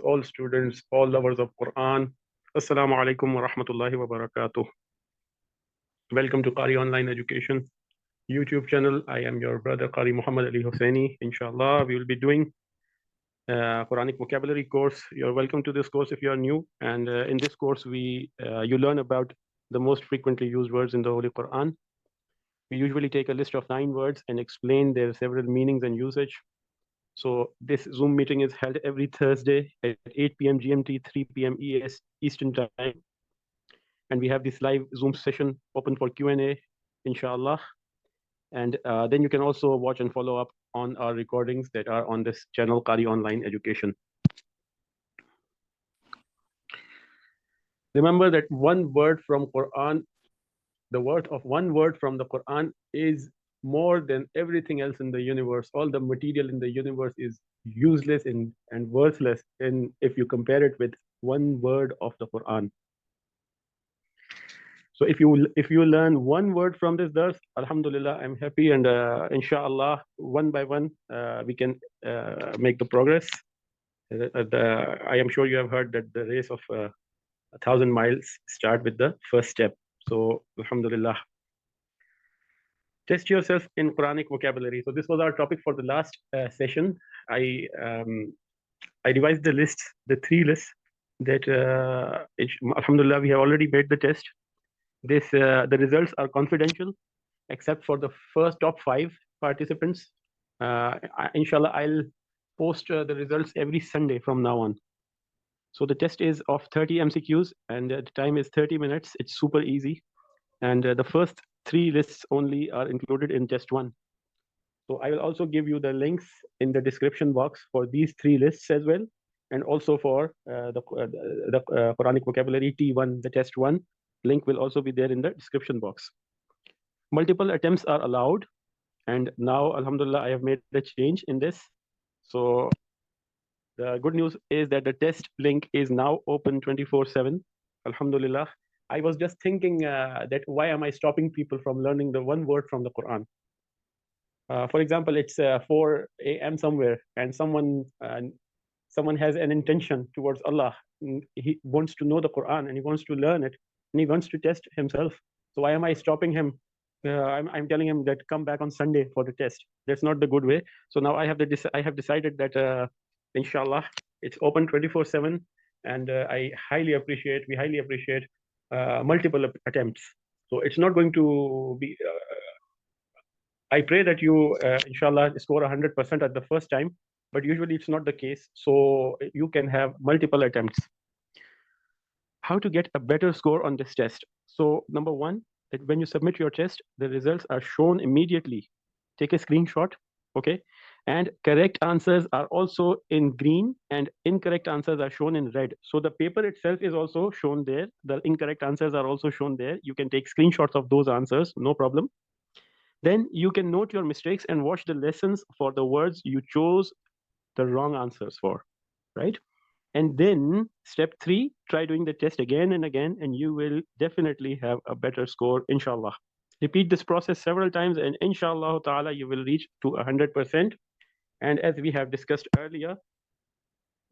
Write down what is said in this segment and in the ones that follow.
all students, all lovers of Quran. Assalamu alaikum wa rahmatullahi wa barakatuh. Welcome to Qari Online Education YouTube channel. I am your brother Qari Muhammad Ali Hussaini. Inshallah, we will be doing Quranic vocabulary course. You're welcome to this course if you are new. And in this course, you learn about the most frequently used words in the Holy Quran. We usually take a list of 9 words and explain their several meanings and usage. So this Zoom meeting is held every Thursday at 8 p.m. GMT, 3 p.m. Eastern Time. And we have this live Zoom session open for Q&A, inshallah. And then you can also watch and follow up on our recordings that are on this channel, Qari Online Education. Remember that one word from Quran, the worth of one word from the Quran is more than everything else in the universe. All the material in the universe is useless and worthless if you compare it with one word of the Quran. So if you learn one word from this verse, alhamdulillah, I'm happy, and inshallah, one by one, we can make the progress. I am sure you have heard that the race of 1,000 miles start with the first step. So alhamdulillah. Test yourself in Quranic vocabulary. So this was our topic for the last session. I revised the list, the 3 lists that, alhamdulillah, we have already made the test. The results are confidential, except for the first top 5 participants. Inshallah, I'll post the results every Sunday from now on. So the test is of 30 MCQs, and the time is 30 minutes. It's super easy. And the first 3 lists only are included in test 1. So I will also give you the links in the description box for these 3 lists as well, and also for the Quranic vocabulary T1, the test 1. Link will also be there in the description box. Multiple attempts are allowed, and now, alhamdulillah, I have made a change in this. So the good news is that the test link is now open 24/7. Alhamdulillah. I was just thinking that why am I stopping people from learning the one word from the Quran? For example, it's 4 a.m. somewhere, and someone has an intention towards Allah. He wants to know the Quran, and he wants to learn it, and he wants to test himself. So why am I stopping him? I'm telling him that come back on Sunday for the test. That's not the good way. So now I have decided that inshallah, it's open 24/7, and we highly appreciate multiple attempts. So it's not going to be. I pray that you, inshallah, score 100% at the first time, but usually it's not the case. So you can have multiple attempts. How to get a better score on this test? So number 1, that when you submit your test, the results are shown immediately. Take a screenshot, okay? And correct answers are also in green, and incorrect answers are shown in red. So the paper itself is also shown there. The incorrect answers are also shown there. You can take screenshots of those answers, no problem. Then you can note your mistakes and watch the lessons for the words you chose the wrong answers for, right? And then step 3, try doing the test again and again, and you will definitely have a better score, inshallah. Repeat this process several times, and inshallah ta'ala, you will reach to 100%. And as we have discussed earlier,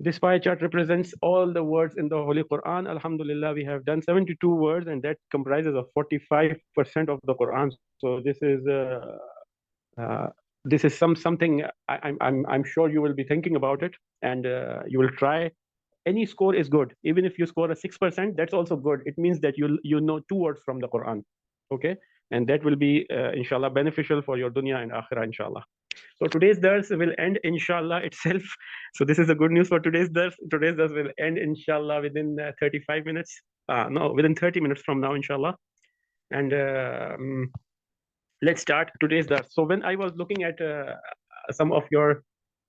this pie chart represents all the words in the Holy Quran. Alhamdulillah, we have done 72 words, and that comprises of 45% of the Quran. So this is something I'm sure you will be thinking about it, and you will try. Any score is good. Even if you score a 6%, that's also good. It means that you know 2 words from the Quran, okay? And that will be, inshallah, beneficial for your dunya and akhirah, inshallah. So today's dars will end, inshallah, itself. So this is the good news for today's dars. Today's dars will end, inshallah, within 35 minutes. No, within 30 minutes from now, inshallah. And let's start today's dars. So when I was looking at some of your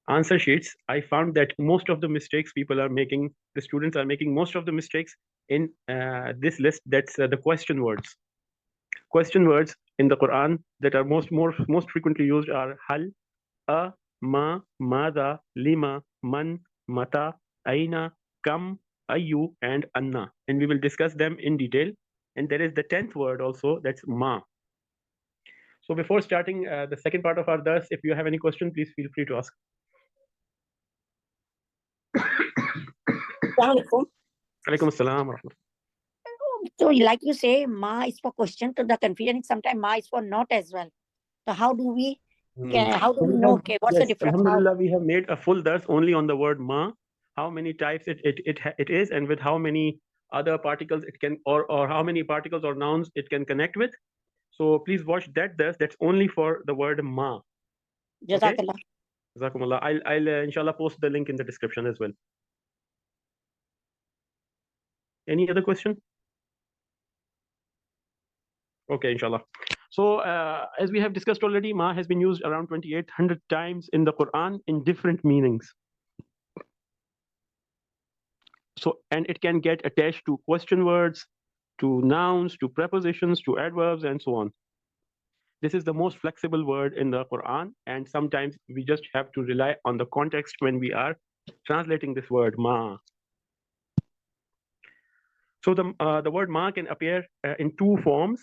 answer sheets, I found that most of the mistakes the students are making most of the mistakes in this list. That's the question words. Question words in the Quran that are most frequently used are hal, a, ma, mada, lima, man, mata, aina, kam, ayu, and anna. And we will discuss them in detail. And there is the 10th word also, that's ma. So before starting the second part of our dars, if you have any question, please feel free to ask. Assalamualaikum. Alaikum assalam wa rahmatullah. So, like you say, ma is for question to the confusion. Sometimes ma is for not as well. So, how do we know? Okay, what's the difference? Alhamdulillah, we have made a full dars only on the word ma. How many types it is, and with how many other particles it can, or how many particles or nouns it can connect with. So please watch that dars. That's only for the word ma. Jazakallah. Jazakumullah. I'll inshallah post the link in the description as well. Any other question? Okay, inshallah. So as we have discussed already, ma has been used around 2800 times in the Quran in different meanings. So, and it can get attached to question words, to nouns, to prepositions, to adverbs, and so on. This is the most flexible word in the Quran, and sometimes we just have to rely on the context when we are translating this word ma. So the word ma can appear in two forms.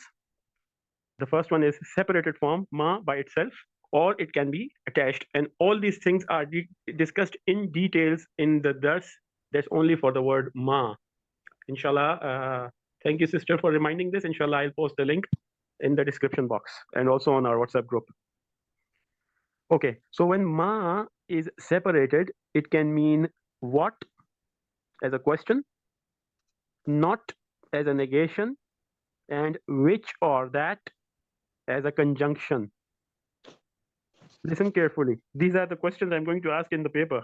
The first one is separated form, ma by itself, or it can be attached. And all these things are discussed in details in the dars. That's only for the word ma. Inshallah, thank you, sister, for reminding this. Inshallah, I'll post the link in the description box and also on our WhatsApp group. Okay, so when ma is separated, it can mean what as a question, not as a negation, and which or that as a conjunction. Listen carefully. These are the questions I'm going to ask in the paper.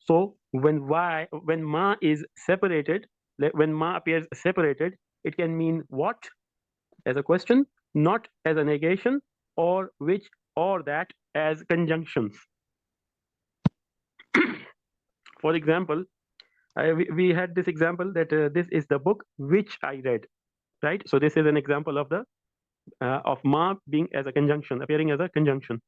So when ma is separated, when ma appears separated, it can mean what as a question, not as a negation, or which or that as conjunctions. For example, we had this example that this is the book which I read, right? So this is an example of the of ma being as a conjunction, appearing as a conjunction.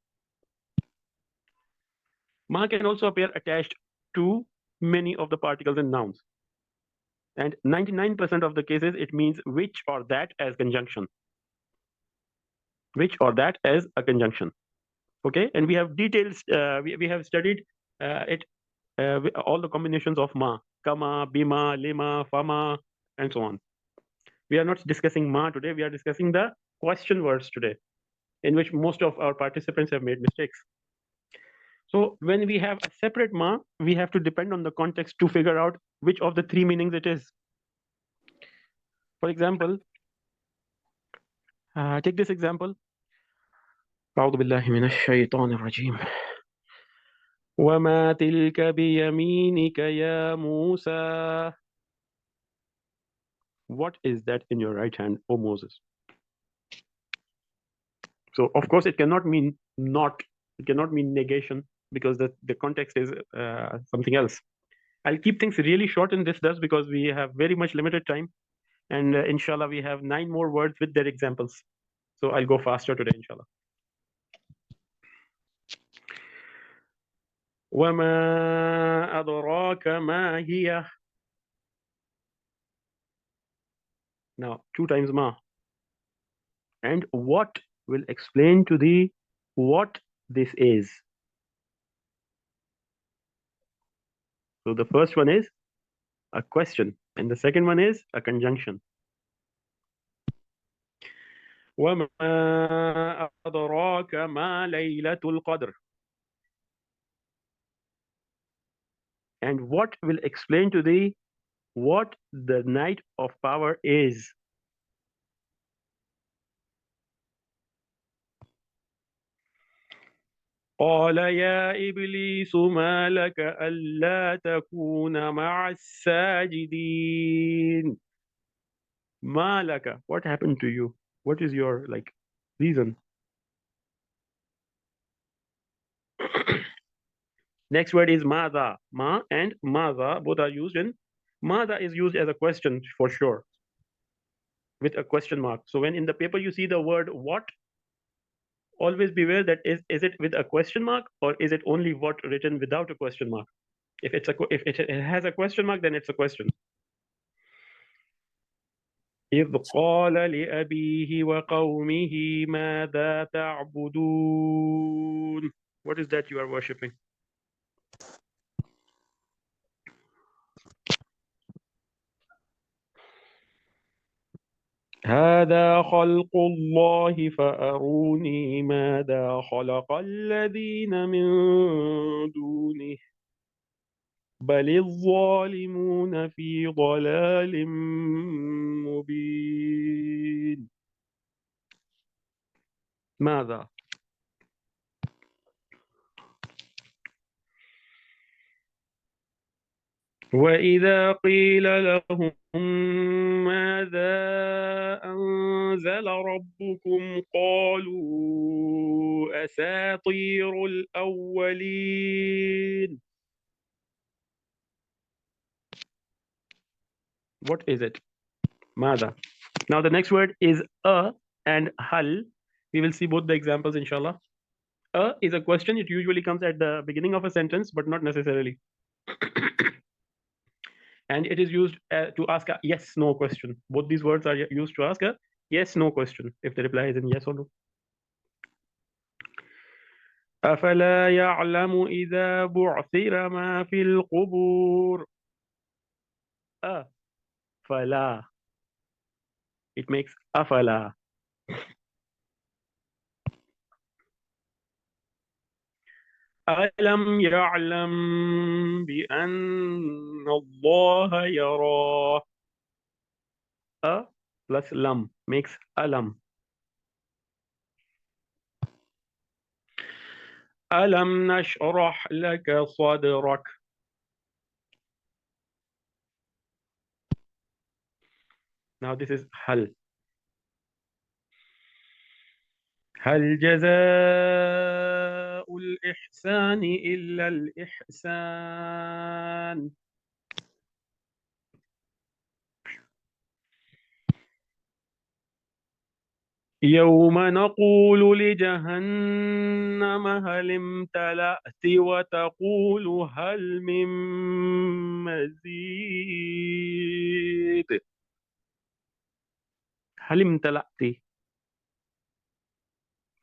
Ma can also appear attached to many of the particles and nouns. And 99% of the cases, it means which or that as conjunction. Which or that as a conjunction. Okay, and we have details, we have studied all the combinations of ma, kama, bima, lima, fama, and so on. We are not discussing ma today, we are discussing the question words today, in which most of our participants have made mistakes. So when we have a separate ma, we have to depend on the context to figure out which of the three meanings it is. For example, take this example. أعوذ بالله من الشيطان الرجيم. وما تلك بيمينك يا موسى. What is that in your right hand, O Moses? So of course it cannot mean not, it cannot mean negation, because the context is something else. I'll keep things really short in this dars because we have very much limited time, and inshallah we have 9 more words with their examples. So I'll go faster today, inshallah. وما أدراك ما هي. Now 2 times ma. And what will explain to thee what this is. So the first one is a question, and the second one is a conjunction. وما أدراك ما ليلة القدر. And what will explain to thee what the night of power is. قال يا إبليس ما لك ألا تكون مع الساجدين. ما لك, what happened to you? What is your reason? Next word is mada. Ma and mada both are used in. Mada is used as a question for sure, with a question mark. So when in the paper you see the word what, always beware that is it with a question mark or is it only what written without a question mark? If it has a question mark, then it's a question. إذ قال لأبيه وقومه ماذا تعبدون. What is that you are worshipping? هذا خلق الله فأروني ماذا خلق الذين من دونه بل الظالمون في ضلال مبين. ماذا؟ وإذا قيل لهم ماذا أنزل ربكم قالوا أساطير الأولين. What is it? ماذا. Now the next word is and hal. We will see both the examples inshallah. Is a question. It usually comes at the beginning of a sentence, but not necessarily. And it is used to ask a yes no question. Both these words are used to ask a yes no question if the reply is in yes or no. أفلا يعلم إذا بعثر ما في القبور. فلا. It makes أفلا. ألم يعلم بأن الله يرى. Plus lam makes alam. ألم نشرح لك صدرك. Now this is هل. هل جزاء الإحسان إلا الإحسان. يوم نقول لجهنم هل امتلأت وتقول هل من مزيد. هل امتلأت.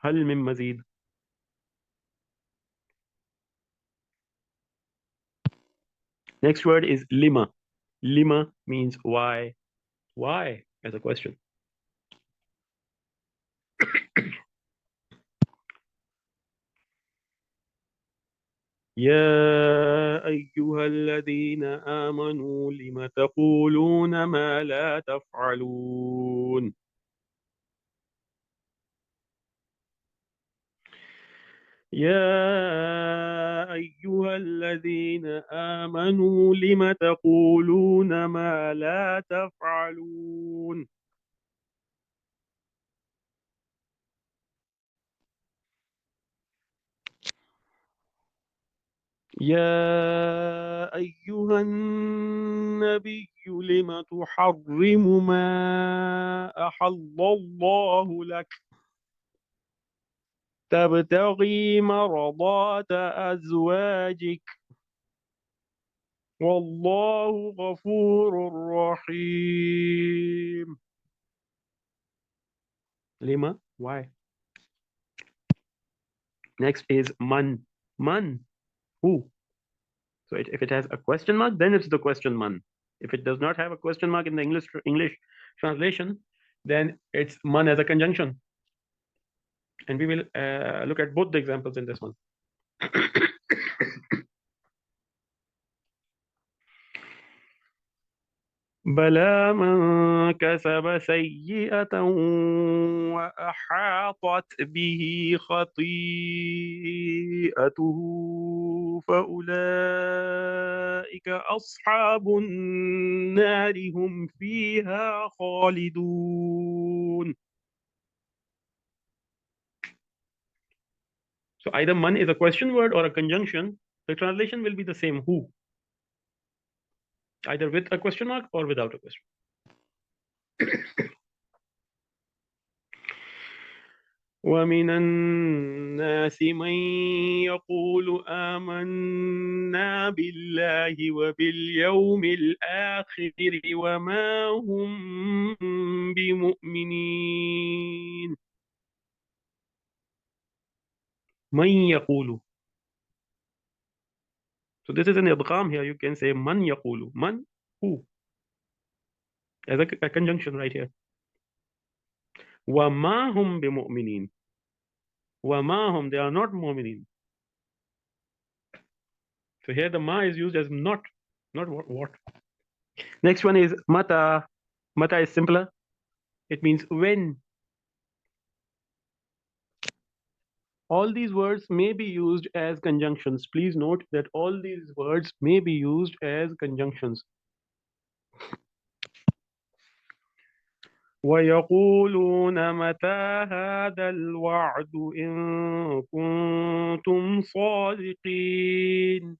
هل من مزيد. Next word is lima. Lima means why. Why as a question. يا أيها الذين آمنوا لم تقولون ما لا تفعلون. يا أيها الذين آمنوا لم تقولون ما لا تفعلون. يا أيها النبي لم تحرم ما أحل الله لك تبتغي مرضات أزواجك والله غفور رحيم. لما? Why? Next is man. Man. Who? So if it has a question mark, then it's the question man. If it does not have a question mark in the English translation, then it's man as a conjunction. And we will look at both the examples in this one. بلى من كسب سيئة وأحاطت به خطيئته فأولئك أصحاب النار هم فيها خالدون. So either man is a question word or a conjunction. The translation will be the same, who. Either with a question mark or without a question. ومن الناس من يقول آمنا بالله وباليوم الآخر وما هم بمؤمنين. من يقول. So this is an idgham here. You can say man yaqulu. Man, who? As a conjunction right here. وَمَا هُمْ بِمُؤْمِنِينَ. وَمَا هُمْ, they are not mu'minin. So here the ma is used as not what. Next one is mata. Mata is simpler. It means when. All these words may be used as conjunctions. Please note that all these words may be used as conjunctions. وَيَقُولُونَ مَتَى هَذَا الْوَعْدُ إِن كُنتُمْ صَادِقِينَ.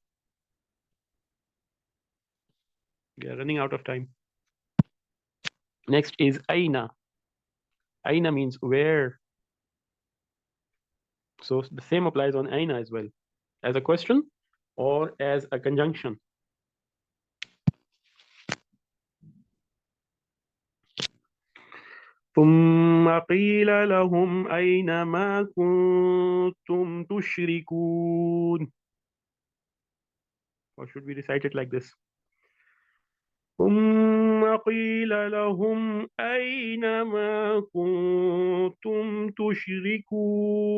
We are running out of time. Next is aina. Aina means where. So the same applies on aina as well, as a question or as a conjunction. ثم قيل لهم أينما كنتم تشركون. Or should we recite it like this? ثم قيل لهم أينما كنتم تشركون.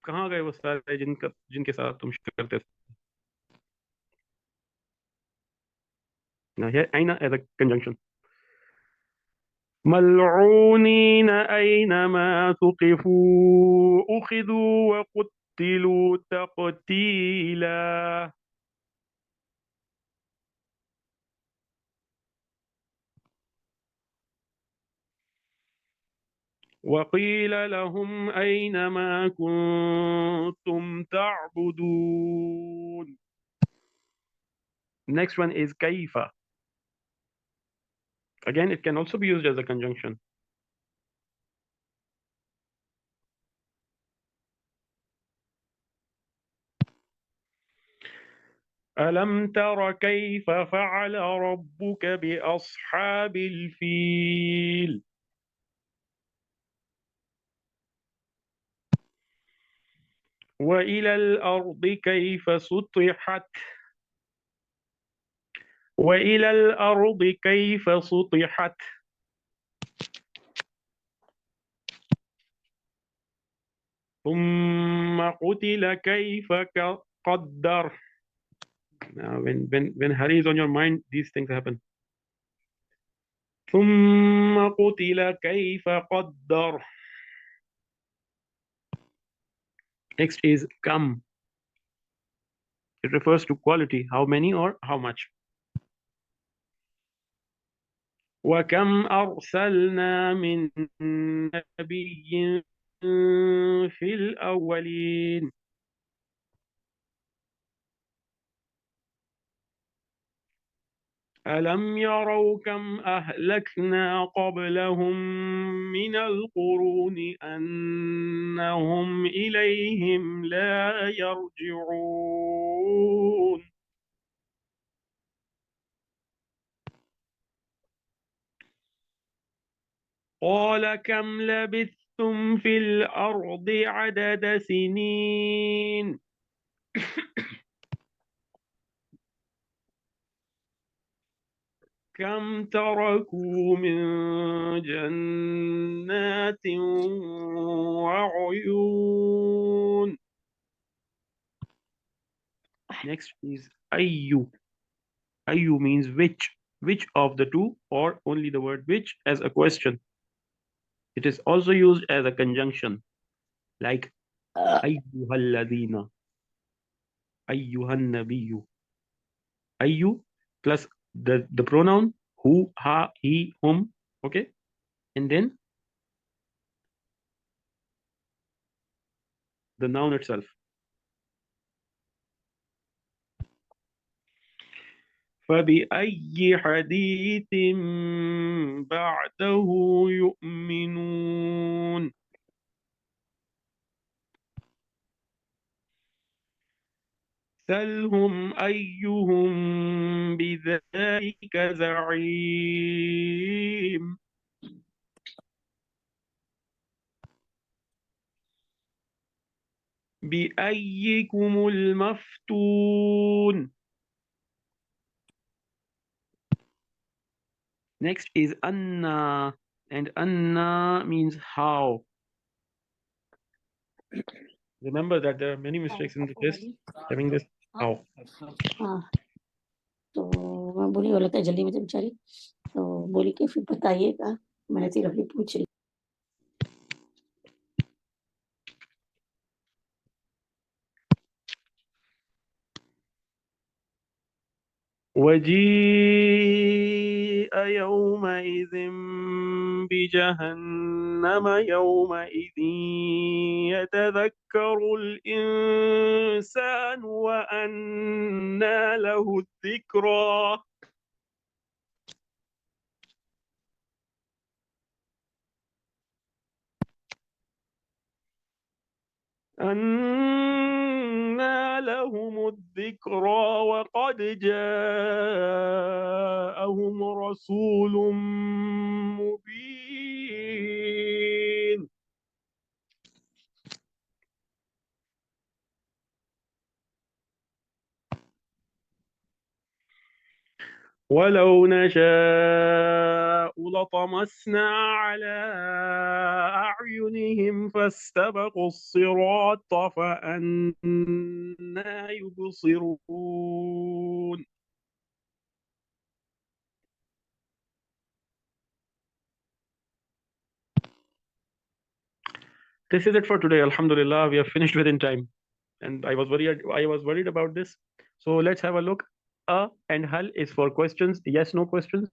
कहाँ गए वो सारे जिनके साथ तुम शिरक करते थे? Now here أين as a conjunction. ملعونين أينما ثقفوا أخذوا وقتلوا تقتيلا. وقيل لهم أينما كنتم تعبدون. Next one is كيف. Again, it can also be used as a conjunction. ألم تر كيف فعل ربك بأصحاب الفيل. وإلى الأرض كيف سطحت. وإلى الأرض كيف سطحت. ثم قتل كيف قدر. Now when hurry is on your mind, these things happen. ثم قتل كيف قدر. Next is kam. It refers to quality, how many or how much. وكم أرسلنا من نبي في الأولين. ألم يروا كم أهلكنا قبلهم من القرون أنهم إليهم لا يرجعون. قال كم لبثتم في الأرض عدد سنين. كم تركوا من جنات وعيون. Next is أيو. أيو means which. Which of the two, or only the word which as a question. It is also used as a conjunction, like أيها الذين, أيها النبي. أيو plus the pronoun who, ha, he, whom, okay, and then the noun itself. فبأي حديث بعده يؤمنون. سلهم أيهم بذلك زعيم. بأيكم المفتون. Next is أن. and anna means how. Remember that there are many mistakes in the test having this how. हाँ तो मैं बोली वो लगता है जल्दी में थे बेचारी, तो बोली कि फिर बताइएगा, मैंने सिर्फ अभी पूछ रही। وجيء يومئذ بجهنم يومئذ يتذكر الإنسان وأنى له الذكرى. أنى لهم الذكرى وقد جاءهم رسول مبين. ولو نشاء لطمسنا على أعينهم فاستبقوا الصراط فأنى يبصرون. This is it for today. Alhamdulillah, we have finished within time. And I was worried about this. So let's have a look. And hal is for questions, yes, no questions.